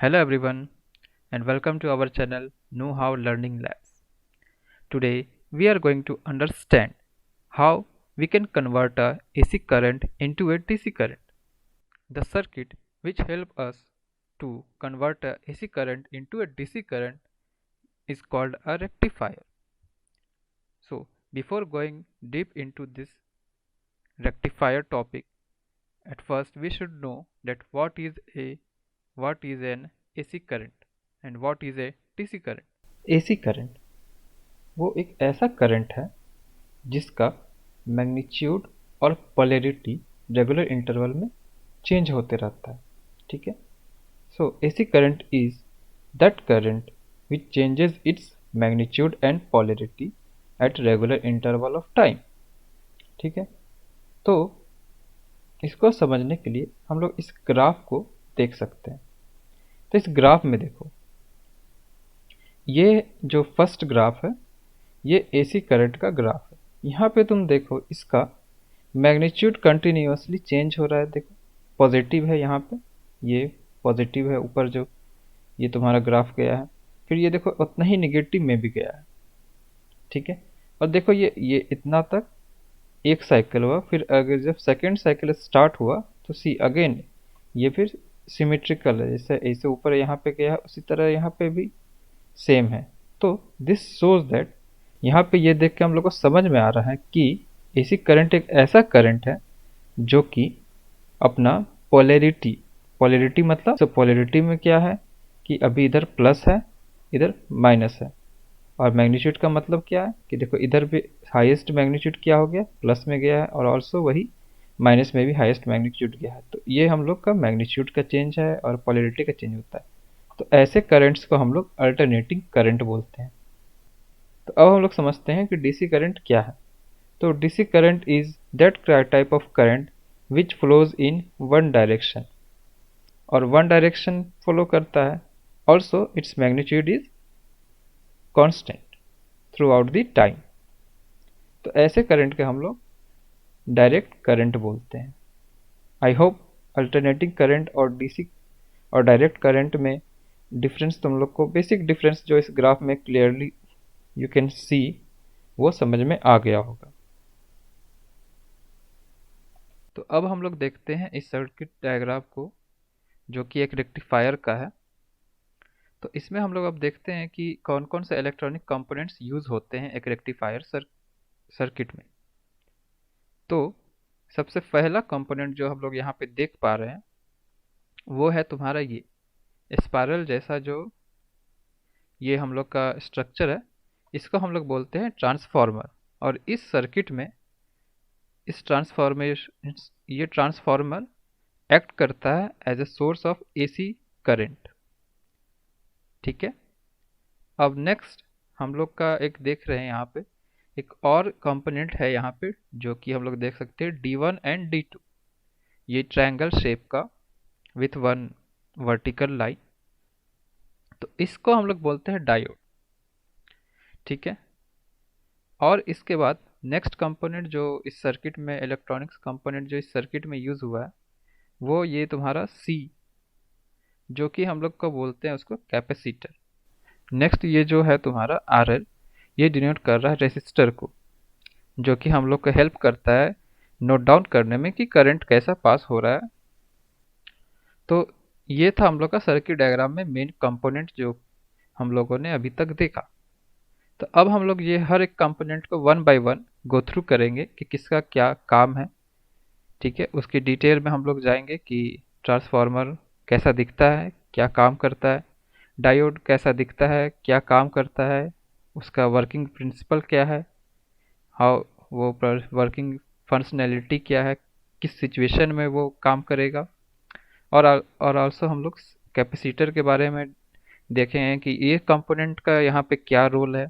Hello everyone and welcome to our channel Know How Learning Labs. Today we are going to understand how we can convert a AC current into a DC current. The circuit which help us to convert a AC current into a DC current is called a rectifier. So before going deep into this rectifier topic, at first we should know that what is an AC current and what is a DC current. AC current वो एक ऐसा करंट है जिसका magnitude और polarity regular interval में change होते रहता है। ठीक है, so AC current is that current which changes its magnitude and polarity at regular interval of time. ठीक है, तो इसको समझने के लिए हम लोग इस ग्राफ को देख सकते हैं। तो इस ग्राफ में देखो, ये जो फर्स्ट ग्राफ है ये एसी करंट का ग्राफ है। यहाँ पे तुम देखो इसका मैग्नीट्यूड कंटिन्यूसली चेंज हो रहा है। देखो पॉजिटिव है, यहाँ पे ये पॉजिटिव है, ऊपर जो ये तुम्हारा ग्राफ गया है, फिर ये देखो उतना ही नेगेटिव में भी गया है। ठीक है, और देखो ये इतना तक एक साइकिल हुआ, फिर अगर जब सेकेंड साइकिल स्टार्ट हुआ तो सी अगेन ये फिर सिमेट्रिकल है, जैसे ऐसे ऊपर यहाँ पे गया है उसी तरह यहाँ पे भी सेम है। तो दिस शोज दैट यहाँ पे ये देख के हम लोग को समझ में आ रहा है कि एसी करंट एक ऐसा करंट है जो कि अपना पोलैरिटी मतलब तो पोलैरिटी में क्या है कि अभी इधर प्लस है इधर माइनस है, और मैग्नीट्यूड का मतलब क्या है कि देखो इधर भी हाईएस्ट मैग्नीट्यूड क्या हो गया, प्लस में गया है, और ऑल्सो वही माइनस में भी हाईएस्ट मैग्नीट्यूड गया है। तो ये हम लोग का मैग्नीट्यूड का चेंज है और पोलैरिटी का चेंज होता है। तो ऐसे करंट्स को हम लोग अल्टरनेटिंग करंट बोलते हैं। तो अब हम लोग समझते हैं कि डीसी करंट क्या है। तो DC current is that type of current which flows in one direction, और वन डायरेक्शन फॉलो करता है। Also its magnitude is constant through out the time. तो ऐसे करंट के हम लोग डायरेक्ट करंट बोलते हैं। आई होप अल्टरनेटिंग करंट और डीसी और डायरेक्ट करंट में डिफरेंस तुम लोग को, बेसिक डिफरेंस जो इस ग्राफ में क्लियरली यू कैन सी, वो समझ में आ गया होगा। तो अब हम लोग देखते हैं इस सर्किट डायग्राम को जो कि एक रेक्टिफायर का है। तो इसमें हम लोग अब देखते हैं कि कौन कौन से इलेक्ट्रॉनिक कंपोनेंट्स यूज होते हैं एक रेक्टिफायर सर्किट में। तो सबसे पहला कंपोनेंट जो हम लोग यहाँ पे देख पा रहे हैं वो है तुम्हारा ये स्पाइरल जैसा जो ये हम लोग का स्ट्रक्चर है, इसको हम लोग बोलते हैं ट्रांसफार्मर। और इस सर्किट में इस ट्रांसफॉर्मेशन ये ट्रांसफार्मर एक्ट करता है as a source of AC current. ठीक है, अब नेक्स्ट हम लोग का एक देख रहे हैं यहाँ पे एक और कंपोनेंट है यहाँ पे जो कि हम लोग देख सकते हैं D1 एंड D2, ये ट्रायंगल शेप का विथ वन वर्टिकल लाइन। तो इसको हम लोग बोलते हैं डायोड। ठीक है, और इसके बाद नेक्स्ट कंपोनेंट जो इस सर्किट में इलेक्ट्रॉनिक्स कंपोनेंट जो इस सर्किट में यूज हुआ है वो ये तुम्हारा C, जो कि हम लोग को बोलते हैं उसको कैपेसिटर। नेक्स्ट ये जो है तुम्हारा RL, ये डिनोट कर रहा है रेसिस्टर को, जो कि हम लोग को हेल्प करता है नोट डाउन करने में कि करंट कैसा पास हो रहा है। तो ये था हम लोग का सर्किट डायग्राम में मेन कंपोनेंट जो हम लोगों ने अभी तक देखा। तो अब हम लोग ये हर एक कंपोनेंट को one by one go through करेंगे कि किसका क्या काम है। ठीक है, उसकी डिटेल में हम लोग जाएंगे कि ट्रांसफार्मर कैसा दिखता है, क्या काम करता है, डायोड कैसा दिखता है, क्या काम करता है, उसका वर्किंग प्रिंसिपल क्या है, हाउ वो वर्किंग फंक्शनैलिटी क्या है, किस सिचुएशन में वो काम करेगा, और आल्सो हम लोग कैपेसिटर के बारे में देखे हैं कि ये कंपोनेंट का यहाँ पे क्या रोल है।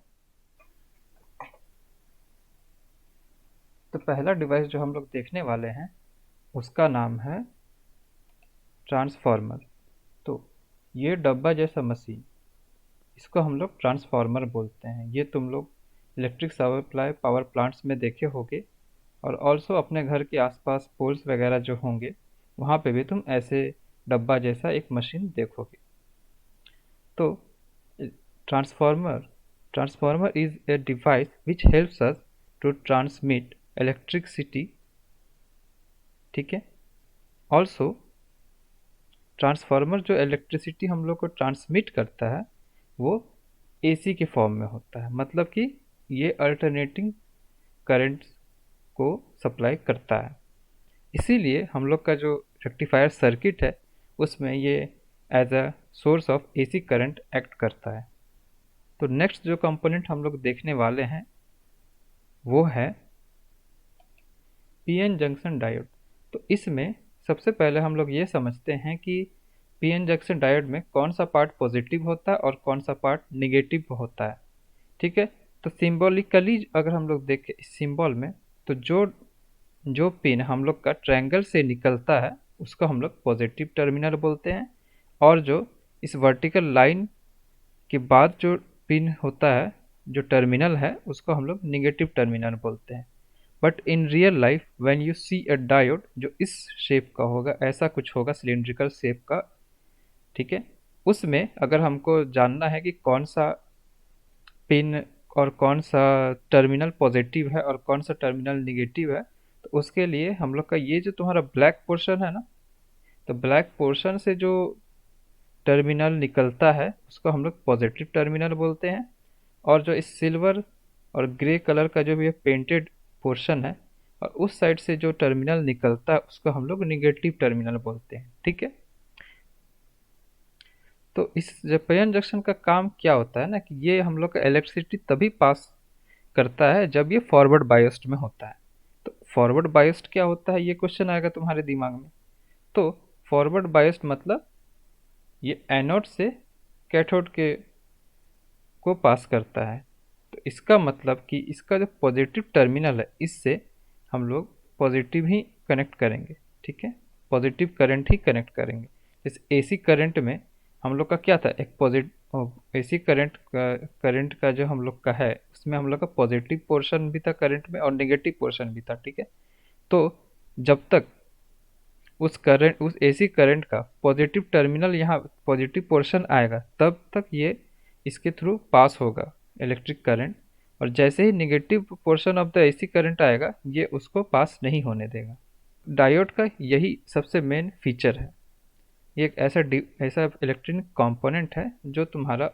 तो पहला डिवाइस जो हम लोग देखने वाले हैं उसका नाम है ट्रांसफार्मर। तो ये डब्बा जैसा मशीन, इसको हम लोग ट्रांसफार्मर बोलते हैं। ये तुम लोग इलेक्ट्रिक सप्लाई पावर प्लांट्स में देखे होंगे, और ऑल्सो अपने घर के आसपास पोल्स वगैरह जो होंगे वहाँ पे भी तुम ऐसे डब्बा जैसा एक मशीन देखोगे। तो transformer transformer is a device which helps us to transmit electricity, ठीक है। ऑल्सो ट्रांसफार्मर जो इलेक्ट्रिसिटी हम लोग को ट्रांसमिट करता है वो एसी के फॉर्म में होता है, मतलब कि ये अल्टरनेटिंग करंट को सप्लाई करता है। इसीलिए हम लोग का जो रेक्टिफायर सर्किट है उसमें ये as a source of AC current act करता है। तो नेक्स्ट जो कंपोनेंट हम लोग देखने वाले हैं वो है पीएन जंक्शन डायोड। तो इसमें सबसे पहले हम लोग ये समझते हैं कि पीएन जंक्शन डायोड में कौन सा पार्ट पॉजिटिव होता है और कौन सा पार्ट निगेटिव होता है, ठीक है। तो सिंबॉलिकली अगर हम लोग देखें इस सिंबल में, तो जो जो पिन हम लोग का ट्रायंगल से निकलता है उसको हम लोग पॉजिटिव टर्मिनल बोलते हैं, और जो इस वर्टिकल लाइन के बाद जो पिन होता है जो टर्मिनल है उसको हम लोग निगेटिव टर्मिनल बोलते हैं। But in real life when you see a diode जो इस शेप का होगा, ऐसा कुछ होगा सिलिंड्रिकल शेप का, ठीक है। उसमें अगर हमको जानना है कि कौन सा पिन और कौन सा टर्मिनल पॉजिटिव है और कौन सा टर्मिनल निगेटिव है, तो उसके लिए हम लोग का ये जो तुम्हारा ब्लैक पोर्शन है ना, तो ब्लैक पोर्शन से जो टर्मिनल निकलता है उसको हम लोग पॉजिटिव टर्मिनल बोलते हैं, और जो इस सिल्वर और ग्रे कलर का जो भी पेंटेड पोर्शन है और उस साइड से जो टर्मिनल निकलता है उसको हम लोग निगेटिव टर्मिनल बोलते हैं, ठीक है। तो इस पीएन जंक्शन का काम क्या होता है ना कि ये हम लोग का इलेक्ट्रिसिटी तभी पास करता है जब ये फॉरवर्ड बायस्ड में होता है। तो फॉरवर्ड बायस्ड क्या होता है, ये क्वेश्चन आएगा तुम्हारे दिमाग में। तो फॉरवर्ड बायस्ड मतलब ये एनोड से कैथोड के को पास करता है। तो इसका मतलब कि इसका जो पॉजिटिव टर्मिनल है इससे हम लोग पॉजिटिव ही कनेक्ट करेंगे, ठीक है, पॉजिटिव करंट ही कनेक्ट करेंगे। जैसे एसी करंट में हम लोग का क्या था, एक पॉजिटिव एसी करंट का जो हम लोग का है उसमें हम लोग का पॉजिटिव पोर्शन भी था करंट में और नेगेटिव पोर्शन भी था, ठीक है। तो जब तक उस एसी करंट का पॉजिटिव टर्मिनल यहाँ पॉजिटिव पोर्शन आएगा तब तक ये इसके थ्रू पास होगा इलेक्ट्रिक करंट, और जैसे ही negative portion of the AC current आएगा ये उसको पास नहीं होने देगा। डायोड का यही सबसे मेन फीचर है। ये एक ऐसा इलेक्ट्रॉनिक कंपोनेंट है जो तुम्हारा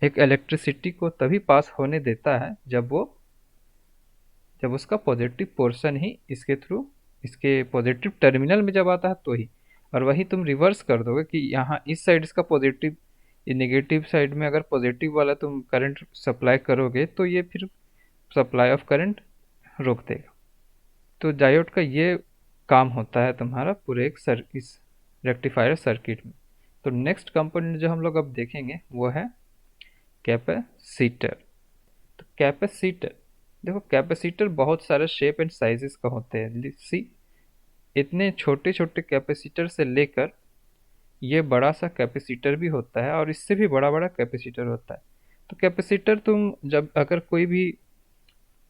एक इलेक्ट्रिसिटी को तभी पास होने देता है जब उसका पॉजिटिव पोर्शन ही इसके थ्रू इसके पॉजिटिव टर्मिनल में जब आता है तो ही। और वही तुम रिवर्स कर दोगे कि यहाँ इस साइड इसका पॉजिटिव, ये नेगेटिव साइड में अगर पॉजिटिव वाला तुम करंट सप्लाई करोगे तो ये फिर सप्लाई ऑफ करंट रोक देगा। तो डायोड का ये काम होता है तुम्हारा पूरे इस रेक्टिफायर सर्किट में। तो नेक्स्ट कंपोनेंट जो हम लोग अब देखेंगे वो है कैपेसिटर। तो कैपेसिटर देखो, कैपेसिटर बहुत सारे शेप एंड साइजेस का होते हैं। सी इतने छोटे छोटे कैपेसिटर से लेकर ये बड़ा सा कैपेसिटर भी होता है और इससे भी बड़ा बड़ा कैपेसिटर होता है। तो कैपेसिटर तुम जब अगर कोई भी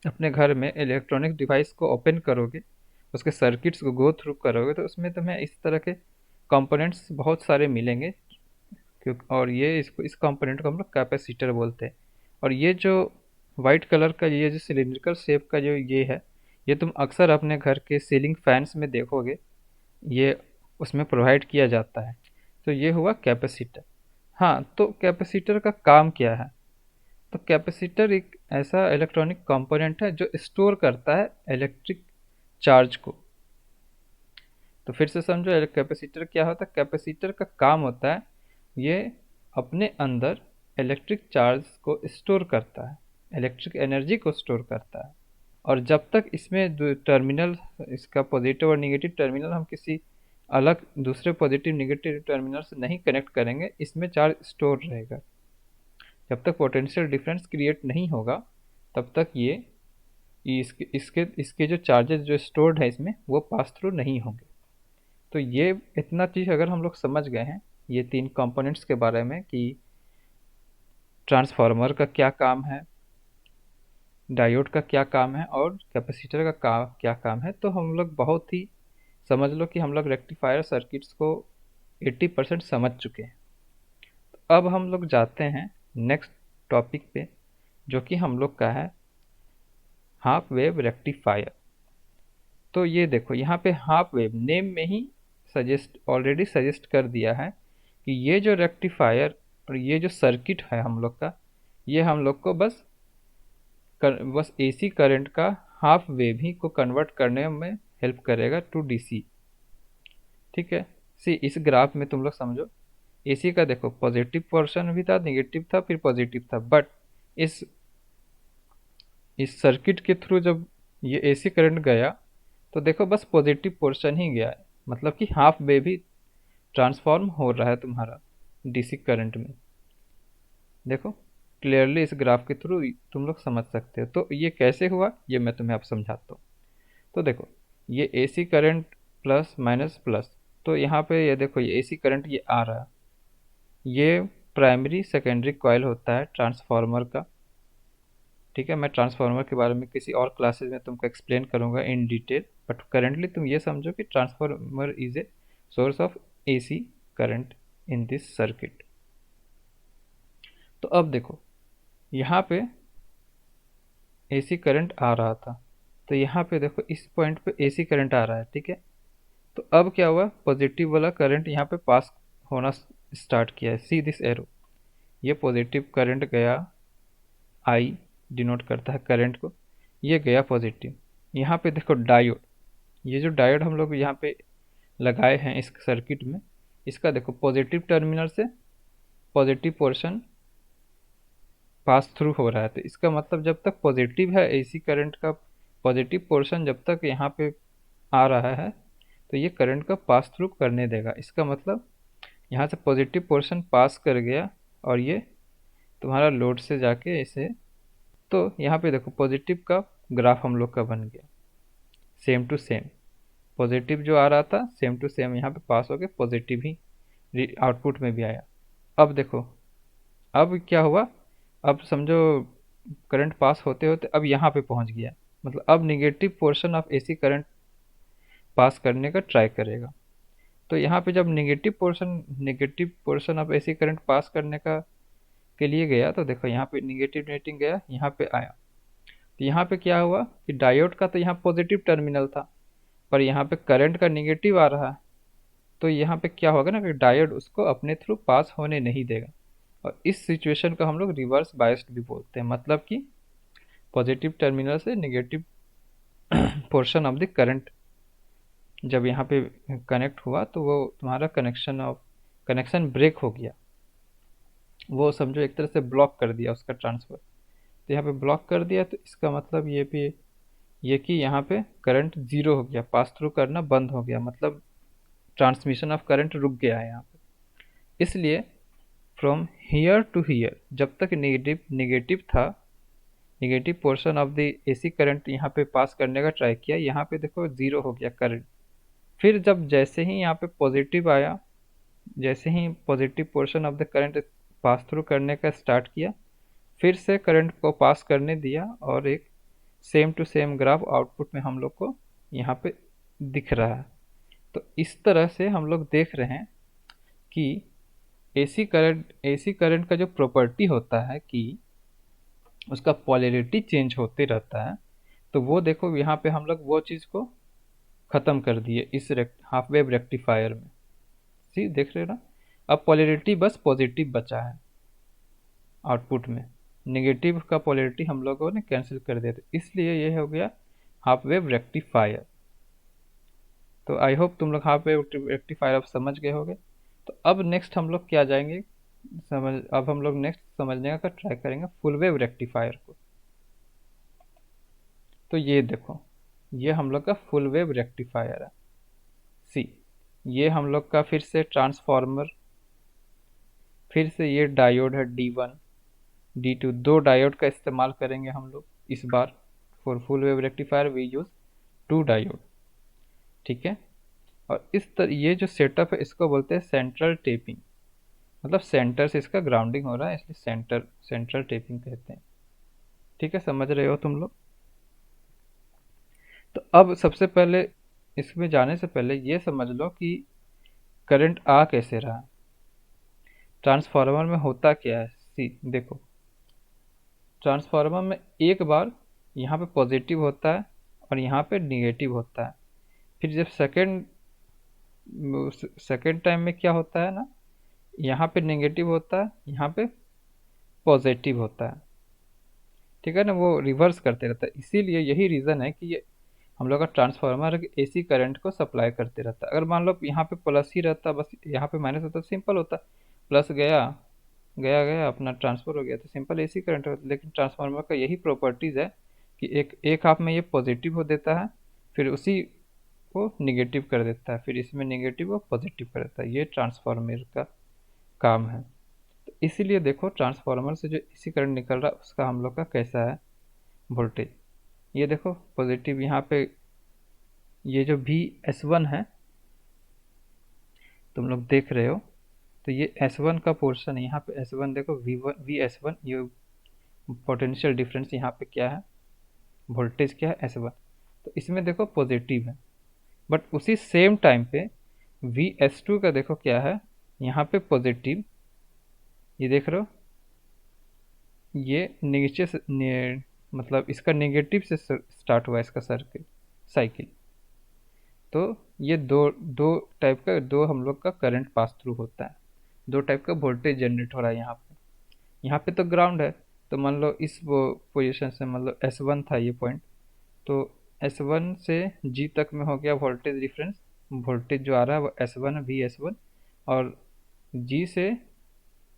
अपने घर में इलेक्ट्रॉनिक डिवाइस को ओपन करोगे, उसके सर्किट्स को गो थ्रू करोगे, तो उसमें तुम्हें इस तरह के कंपोनेंट्स बहुत सारे मिलेंगे और ये इस कंपोनेंट को हम लोग कैपेसिटर बोलते हैं। और ये जो वाइट कलर का ये जो सिलिंड्रिकल शेप का जो ये है, ये तुम अक्सर अपने घर के सीलिंग फैंस में देखोगे, ये उसमें प्रोवाइड किया जाता है। तो ये हुआ कैपेसिटर। हाँ, तो कैपेसिटर का काम क्या है? तो कैपेसिटर एक ऐसा इलेक्ट्रॉनिक कंपोनेंट है जो स्टोर करता है इलेक्ट्रिक चार्ज को। तो फिर से समझो कैपेसिटर क्या होता है। कैपेसिटर का काम होता है ये अपने अंदर इलेक्ट्रिक चार्ज को स्टोर करता है, इलेक्ट्रिक एनर्जी को स्टोर करता है। और जब तक इसमें टर्मिनल, इसका पॉजिटिव और निगेटिव टर्मिनल हम किसी अलग दूसरे पॉजिटिव निगेटिव टर्मिनल से नहीं कनेक्ट करेंगे, इसमें चार्ज स्टोर रहेगा। जब तक पोटेंशियल डिफरेंस क्रिएट नहीं होगा तब तक ये इसके जो चार्जेस जो स्टोर्ड है इसमें वो पास थ्रू नहीं होंगे। तो ये इतना चीज़ अगर हम लोग समझ गए हैं ये तीन कंपोनेंट्स के बारे में कि ट्रांसफार्मर का क्या काम है, डायोड का क्या काम है और कैपेसिटर का क्या काम है, तो हम लोग बहुत ही समझ लो कि हम लोग रेक्टिफायर सर्किट्स को 80% समझ चुके हैं। अब हम लोग जाते हैं नेक्स्ट टॉपिक पे, जो कि हम लोग का है हाफ वेव रेक्टिफायर। तो ये देखो यहाँ पे हाफ वेव नेम में ही ऑलरेडी सजेस्ट कर दिया है कि ये जो रेक्टिफायर और ये जो सर्किट है हम लोग का, ये हम लोग को बस एसी करंट का हाफ वेव ही को कन्वर्ट करने में हेल्प करेगा टू डीसी। ठीक है, सी इस ग्राफ में तुम लोग समझो, एसी का देखो पॉजिटिव पोर्शन भी था, नेगेटिव था, फिर पॉजिटिव था, बट इस इस सर्किट के थ्रू जब ये एसी करंट गया तो देखो बस पॉजिटिव पोर्शन ही गया है, मतलब कि हाफ वेव ही ट्रांसफॉर्म हो रहा है तुम्हारा डीसी करंट में। देखो क्लियरली इस ग्राफ के थ्रू तुम लोग समझ सकते हो। तो ये कैसे हुआ ये मैं तुम्हें अब समझाता हूँ। तो देखो ये AC current plus minus plus, तो यहाँ पे ये देखो ये एसी करंट ये आ रहा है, ये प्राइमरी सेकेंडरी कॉइल होता है ट्रांसफार्मर का। ठीक है, मैं ट्रांसफार्मर के बारे में किसी और क्लासेस में तुमको एक्सप्लेन करूंगा इन डिटेल, बट करेंटली तुम ये समझो कि transformer is A source of AC current in this circuit. तो अब देखो यहाँ पे एसी करंट आ रहा था, तो यहाँ पे देखो इस पॉइंट पे एसी करंट आ रहा है। ठीक है, तो अब क्या हुआ, पॉजिटिव वाला करंट यहाँ पे पास होना स्टार्ट किया है। सी दिस एरो, ये पॉजिटिव करंट गया, आई डिनोट करता है करंट को, ये गया पॉजिटिव। यहाँ पे देखो डायोड, ये जो डायोड हम लोग यहाँ पे लगाए हैं इस सर्किट में, इसका देखो पॉजिटिव टर्मिनल से पॉजिटिव पोर्शन पास थ्रू हो रहा है। तो इसका मतलब जब तक पॉजिटिव है एसी करंट का पॉजिटिव पोर्शन जब तक यहाँ पे आ रहा है तो ये करंट का पास थ्रू करने देगा। इसका मतलब यहाँ से पॉजिटिव पोर्शन पास कर गया और ये तुम्हारा लोड से जाके इसे, तो यहाँ पे देखो पॉजिटिव का ग्राफ हम लोग का बन गया सेम टू सेम, पॉजिटिव जो आ रहा था सेम टू सेम यहाँ पे पास हो गया, पॉजिटिव ही आउटपुट में भी आया। अब देखो अब क्या हुआ, अब समझो करंट पास होते होते अब यहाँ पे पहुँच गया, मतलब अब negative portion of AC current pass करने का ट्राई करेगा। तो यहाँ पे जब negative portion of AC current pass करने का के लिए गया तो देखो यहाँ पे निगेटिव रेटिंग गया, यहाँ पे आया। तो यहाँ पे क्या हुआ कि डायोड का तो यहाँ पॉजिटिव टर्मिनल था, पर यहाँ पे करंट का निगेटिव आ रहा है, तो यहाँ पे क्या होगा ना कि डायोड उसको अपने थ्रू पास होने नहीं देगा। और इस सिचुएशन को हम लोग रिवर्स बायस्ड भी बोलते हैं, मतलब कि पॉजिटिव टर्मिनल से negative portion of the current जब यहाँ पे कनेक्ट हुआ तो वो तुम्हारा कनेक्शन ब्रेक हो गया, वो समझो एक तरह से ब्लॉक कर दिया उसका ट्रांसफ़र। तो यहाँ पे ब्लॉक कर दिया तो इसका मतलब ये कि यहाँ पे करंट ज़ीरो हो गया, पास थ्रू करना बंद हो गया, मतलब ट्रांसमिशन ऑफ करंट रुक गया है यहाँ पे। इसलिए फ्रॉम हियर टू हियर जब तक नेगेटिव था, negative portion of the AC current यहाँ पे पास करने का ट्राई किया, यहाँ पे देखो ज़ीरो हो गया करंट। फिर जब जैसे ही यहाँ पे पॉजिटिव आया, जैसे ही positive portion of the current pass through करने का स्टार्ट किया, फिर से करंट को पास करने दिया और एक same to same graph output में हम लोग को यहाँ पे दिख रहा है। तो इस तरह से हम लोग देख रहे हैं कि एसी करंट का जो प्रॉपर्टी होता है कि उसका पोलैरिटी चेंज होते रहता है, तो वो देखो यहाँ पे हम लोग वो चीज़ को ख़त्म कर दिए इस हाफ वेव रेक्टिफायर में। सी देख रहे हो ना, अब पोलैरिटी बस पॉजिटिव बचा है आउटपुट में, नेगेटिव का पोलैरिटी हम लोगों ने कैंसिल कर दिया, तो इसलिए ये हो गया हाफ वेव रेक्टिफायर। तो आई होप तुम लोग हाफ वेव रेक्टिफायर अब समझ गए होगे। तो अब नेक्स्ट हम लोग क्या जाएंगे अब हम लोग नेक्स्ट समझने का ट्राई करेंगे फुल वेव रेक्टिफायर को। तो ये देखो ये हम लोग का फुल वेव रेक्टिफायर है। सी ये हम लोग का फिर से ट्रांसफार्मर, फिर से ये डायोड है D1 D2, दो डायोड का इस्तेमाल करेंगे हम लोग इस बार। For full wave rectifier we use two diode. ठीक है, और ये जो सेटअप है इसको बोलते हैं सेंट्रल टेपिंग, मतलब सेंटर से इसका ग्राउंडिंग हो रहा है इसलिए सेंट्रल टेपिंग कहते हैं। ठीक है, समझ रहे हो तुम लोग। तो अब सबसे पहले इसमें जाने से पहले ये समझ लो कि करंट आ कैसे रहा है। ट्रांसफार्मर में होता क्या है, सी देखो, ट्रांसफार्मर में एक बार यहाँ पे पॉजिटिव होता है और यहाँ पे निगेटिव होता है। फिर जब सेकेंड टाइम में क्या होता है ना, यहाँ पे नेगेटिव होता है, यहाँ पे पॉजिटिव होता है। ठीक है ना, वो रिवर्स करते रहता है। इसीलिए यही रीज़न है कि ये हम लोग का ट्रांसफार्मर एसी करंट को सप्लाई करते रहता है। अगर मान लो यहाँ पे प्लस ही रहता, बस यहाँ पे माइनस होता, सिंपल होता, प्लस गया गया गया अपना ट्रांसफर हो गया, तो सिंपल एसी करंट होता। लेकिन ट्रांसफार्मर का यही प्रॉपर्टीज़ है कि एक एक हाफ में ये पॉजिटिव हो देता है, फिर उसी को निगेटिव कर देता है, फिर इसमें निगेटिव और पॉजिटिव कर देता है। ये ट्रांसफार्मर का काम है। तो इसीलिए देखो, ट्रांसफार्मर से जो एसी करंट निकल रहा है उसका हम लोग का कैसा है वोल्टेज। ये देखो पॉजिटिव, यहाँ पे ये जो V S1 है तुम लोग देख रहे हो, तो ये S1 का पोर्शन है। यहाँ पे S1 देखो, V S1, ये पोटेंशियल डिफरेंस यहाँ पे क्या है, वोल्टेज क्या है, S1। तो इसमें देखो पॉजिटिव है, बट उसी सेम टाइम पे VS2 का देखो क्या है, यहाँ पे पॉजिटिव। ये देख रहे हो, ये नीचे से मतलब इसका नेगेटिव से स्टार्ट हुआ इसका सर्किल साइकिल। तो ये दो दो टाइप का, दो हम लोग का करंट पास थ्रू होता है, दो टाइप का वोल्टेज जनरेट हो रहा है यहाँ पे। यहाँ पे तो ग्राउंड है, तो मान लो इस वो पोजीशन से, मतलब S1 था ये पॉइंट, तो S1 से G तक में हो गया वोल्टेज डिफरेंस। वोल्टेज जो आ रहा है वो S1 V S1, और G से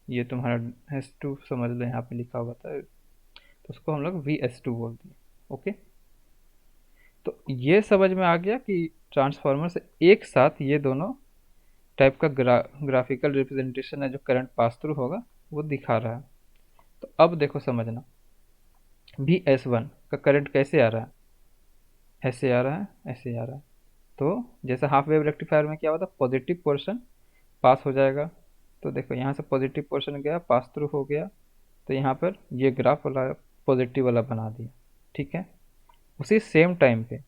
ये तुम्हारा S2 समझ लो, यहाँ पे लिखा हुआ था, तो उसको हम लोग VS2 बोल दिए। ओके, तो ये समझ में आ गया कि ट्रांसफार्मर से एक साथ ये दोनों टाइप का ग्राफिकल रिप्रेजेंटेशन है जो करंट पास थ्रू होगा वो दिखा रहा है। तो अब देखो समझना, VS1 का करंट कैसे आ रहा है, ऐसे आ रहा है, ऐसे आ रहा है। तो जैसे हाफ वेव रेक्टिफायर में क्या होता है, पॉजिटिव पोर्शन पास हो जाएगा। तो देखो यहाँ से पॉजिटिव पोर्शन गया, पास थ्रू हो गया, तो यहाँ पर ये ग्राफ वाला पॉजिटिव वाला बना दिया। ठीक है, उसी सेम टाइम पे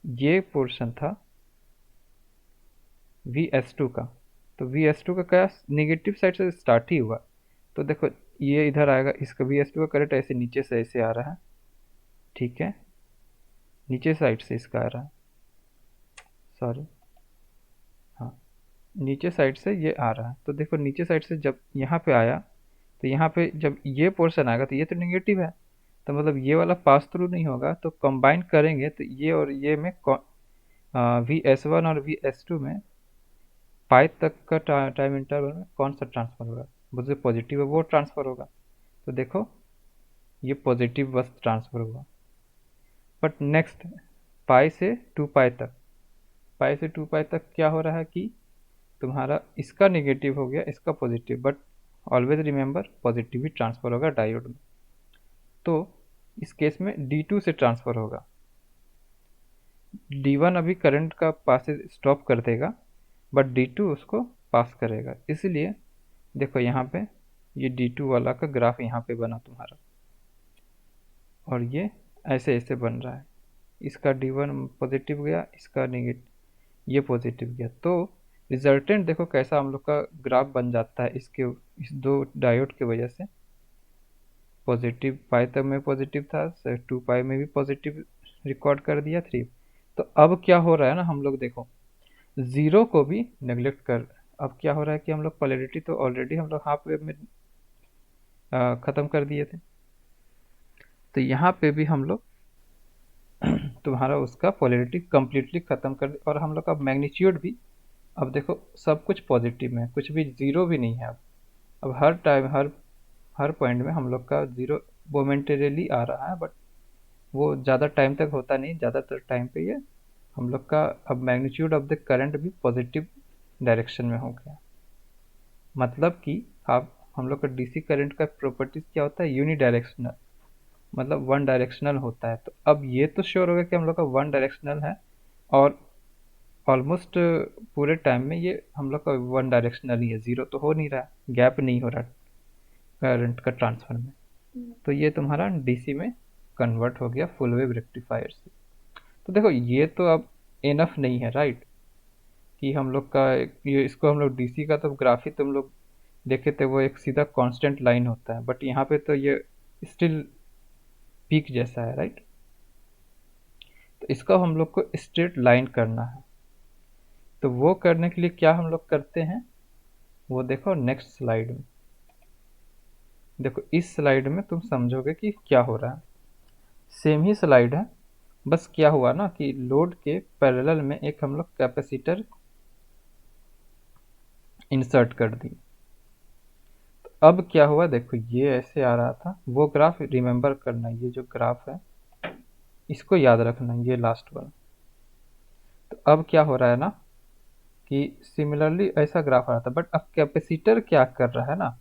ये पोर्शन था VS2 का, तो VS2 का क्या निगेटिव साइड से स्टार्ट ही हुआ। तो देखो ये इधर आएगा, इसका VS2 का करंट ऐसे नीचे से ऐसे आ रहा है। ठीक है, नीचे साइड से इसका आ रहा है, सॉरी, हाँ, नीचे साइड से ये आ रहा है। तो देखो नीचे साइड से जब यहाँ पे आया, तो यहाँ पे जब ये पोर्शन आएगा तो ये तो निगेटिव है, तो मतलब ये वाला पास थ्रू नहीं होगा। तो कंबाइन करेंगे तो ये और ये में VS1 और VS2 में पाई तक का टाइम इंटरवल में कौन सा ट्रांसफर होगा, वो जो पॉजिटिव है वो ट्रांसफर होगा। तो देखो ये पॉजिटिव बस ट्रांसफर हुआ। बट नेक्स्ट पाई से 2 पाई तक, पाई से 2 पाई तक क्या हो रहा है कि तुम्हारा इसका नेगेटिव हो गया, इसका positive, but always remember positive he transfer होगा डायोड में। तो इस केस में D2 से ट्रांसफर होगा। D1 अभी करंट का पासेज स्टॉप कर देगा, बट D2 उसको पास करेगा। इसलिए देखो यहाँ पे ये D2 वाला का ग्राफ यहाँ पे बना तुम्हारा, और ये ऐसे ऐसे बन रहा है। इसका D1 पॉजिटिव गया, इसका नेगेटिव, ये पॉजिटिव गया। तो रिजल्टेंट देखो कैसा हम लोग का ग्राफ बन जाता है, इस दो डायोड की वजह से। पॉजिटिव पाई तक में पॉजिटिव था, 2 पाई में भी पॉजिटिव रिकॉर्ड कर दिया, 3। तो अब क्या हो रहा है ना, हम लोग देखो ज़ीरो को भी नेग्लेक्ट कर, अब क्या हो रहा है कि हम लोग पोलैरिटी तो ऑलरेडी हम लोग हाफ वेव में ख़त्म कर दिए थे, तो यहाँ पे भी हम लोग तुम्हारा उसका पोलैरिटी कंप्लीटली ख़त्म कर दी, और हम लोग का मैग्नीट्यूड भी अब देखो सब कुछ पॉजिटिव में है, कुछ भी ज़ीरो भी नहीं है। अब हर टाइम हर पॉइंट में हम लोग का ज़ीरो मोमेंटरीली आ रहा है, बट वो ज़्यादा टाइम तक होता नहीं, ज़्यादातर टाइम पे ये हम लोग का अब मैग्नीट्यूड ऑफ द करंट भी पॉजिटिव डायरेक्शन में हो गया। मतलब कि आप हम लोग का डीसी करंट का प्रॉपर्टीज क्या होता है, यूनी डायरेक्शनल, मतलब वन डायरेक्शनल होता है। तो अब ये तो श्योर हो गया कि हम लोग का वन डायरेक्शनल है, और ऑलमोस्ट पूरे टाइम में ये हम लोग का वन डायरेक्शनल ही है, ज़ीरो तो हो नहीं रहा, गैप नहीं हो रहा करंट का ट्रांसफर में। तो ये तुम्हारा डीसी में कन्वर्ट हो गया फुल वेव रेक्टिफायर से। तो देखो ये तो अब इनफ नहीं है, राइट, कि हम लोग का ये इसको हम लोग डीसी का तो ग्राफ ही तुम लोग देखे थे वो एक सीधा कांस्टेंट लाइन होता है, बट यहाँ पे तो ये स्टिल पीक जैसा है, राइट। तो इसका हम लोग को स्ट्रेट लाइन करना है। तो वो करने के लिए क्या हम लोग करते हैं, वो देखो नेक्स्ट स्लाइड में। देखो इस स्लाइड में तुम समझोगे कि क्या हो रहा है। सेम ही स्लाइड है, बस क्या हुआ ना कि लोड के पैरेलल में एक हम लोग कैपेसिटर इंसर्ट कर दी। तो अब क्या हुआ, देखो ये ऐसे आ रहा था, वो ग्राफ रिमेंबर करना, ये जो ग्राफ है इसको याद रखना, ये लास्ट वाला। तो अब क्या हो रहा है ना कि सिमिलरली ऐसा ग्राफ आ रहा था, बट अब कैपेसिटर क्या कर रहा है ना,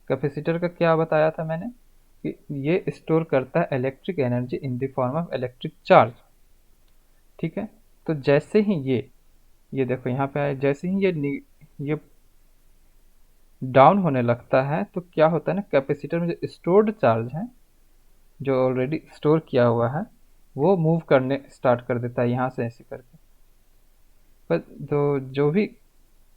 कैपेसिटर का क्या बताया था मैंने कि ये स्टोर करता है electric energy in the form of electric charge. ठीक है। तो जैसे ही ये देखो यहाँ पे आए, जैसे ही ये डाउन होने लगता है तो क्या होता है ना, कैपेसिटर में जो स्टोर्ड चार्ज है, जो ऑलरेडी स्टोर किया हुआ है, वो मूव करने स्टार्ट कर देता है यहाँ से ऐसे करके। पर तो जो भी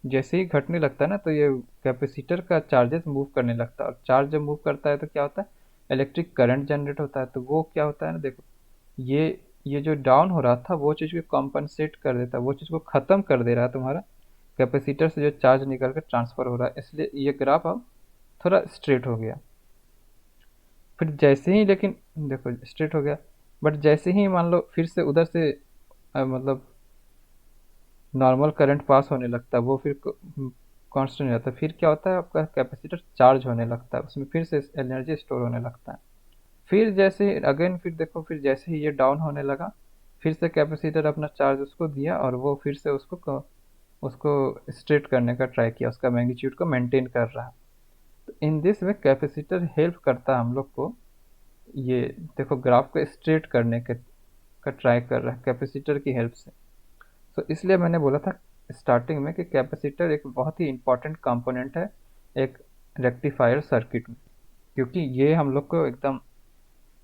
जैसे ही घटने लगता है ना, तो ये कैपेसिटर का चार्जेस मूव करने लगता है, और चार्ज जब मूव करता है तो क्या होता है, इलेक्ट्रिक करंट जनरेट होता है। तो वो क्या होता है ना, देखो ये जो डाउन हो रहा था वो चीज़ को कॉम्पनसेट कर देता है, वो चीज़ को ख़त्म कर दे रहा है तुम्हारा कैपेसिटर से जो चार्ज निकल कर ट्रांसफ़र हो रहा है, इसलिए ये ग्राफ अब थोड़ा स्ट्रेट हो गया। फिर जैसे ही, लेकिन देखो स्ट्रेट हो गया, बट जैसे ही मान लो फिर से उधर से मतलब नॉर्मल करंट पास होने लगता है, वो फिर कांस्टेंट रहता है, फिर क्या होता है आपका कैपेसिटर चार्ज होने लगता है, उसमें फिर से एनर्जी स्टोर होने लगता है। फिर जैसे अगेन, फिर देखो फिर जैसे ही ये डाउन होने लगा, फिर से कैपेसिटर अपना चार्ज उसको दिया और वो फिर से उसको स्ट्रेट करने का ट्राई किया, उसका मैग्नीट्यूड को मेंटेन कर रहा है। तो in this way capacitor help करता है हम लोग को, ये देखो ग्राफ को स्ट्रेट करने का ट्राई कर रहा है कैपेसिटर की हेल्प से। तो इसलिए मैंने बोला था स्टार्टिंग में कि कैपेसिटर एक बहुत ही इंपॉर्टेंट कंपोनेंट है एक रेक्टिफायर सर्किट में, क्योंकि ये हम लोग को एकदम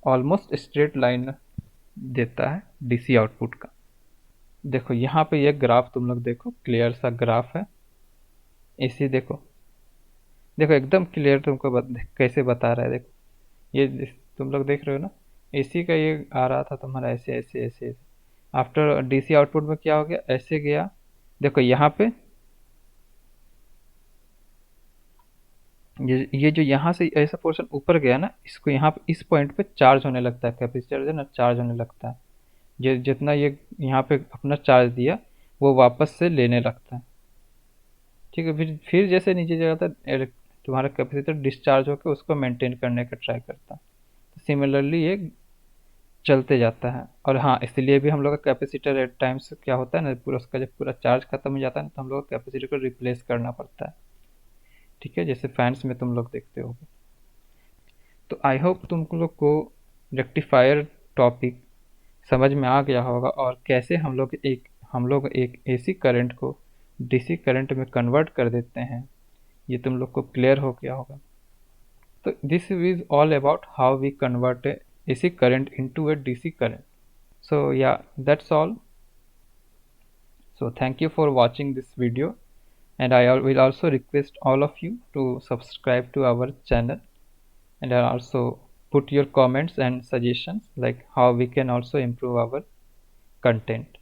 ऑलमोस्ट स्ट्रेट लाइन देता है डीसी आउटपुट का। देखो यहाँ पे ये ग्राफ तुम लोग देखो, क्लियर सा ग्राफ है। इसी देखो, देखो एकदम क्लियर तुमको कैसे बता रहा है, देखो ये तुम लोग देख रहे हो ना, एसी का ये आ रहा था तुम्हारा ऐसे ऐसे ऐसे ऐसे, आफ्टर डीसी आउटपुट में क्या हो गया, ऐसे गया। देखो यहाँ पे ये जो यहाँ से ऐसा पोर्शन ऊपर गया ना, इसको यहाँ पे इस पॉइंट पे चार्ज होने लगता है, कैपेसिटर जो है ना चार्ज होने लगता है। जितना ये यहाँ पे अपना चार्ज दिया वो वापस से लेने लगता है। ठीक है। फिर जैसे नीचे जाता है तुम्हारा कैपेसिटर डिस्चार्ज होकर उसको मेंटेन करने का ट्राई करता है। तो सिमिलरली ये चलते जाता है। और हाँ, इसलिए भी हम लोग का कैपेसिटर एट टाइम्स क्या होता है ना, पूरा उसका जब पूरा चार्ज खत्म हो जाता है ना, तो हम लोग कैपेसिटर को रिप्लेस करना पड़ता है। ठीक है, जैसे फैंस में तुम लोग देखते हो। तो आई होप तुम लोग को रेक्टिफायर टॉपिक समझ में आ गया होगा, और कैसे हम लोग एक एसी करंट को डीसी करंट में कन्वर्ट कर देते हैं, ये तुम लोग को क्लियर हो गया होगा। तो this is all about how we convert a AC current into a DC current. So yeah, that's all. So thank you for watching this video, and I will also request all of you to subscribe to our channel, and also put your comments and suggestions like how we can also improve our content.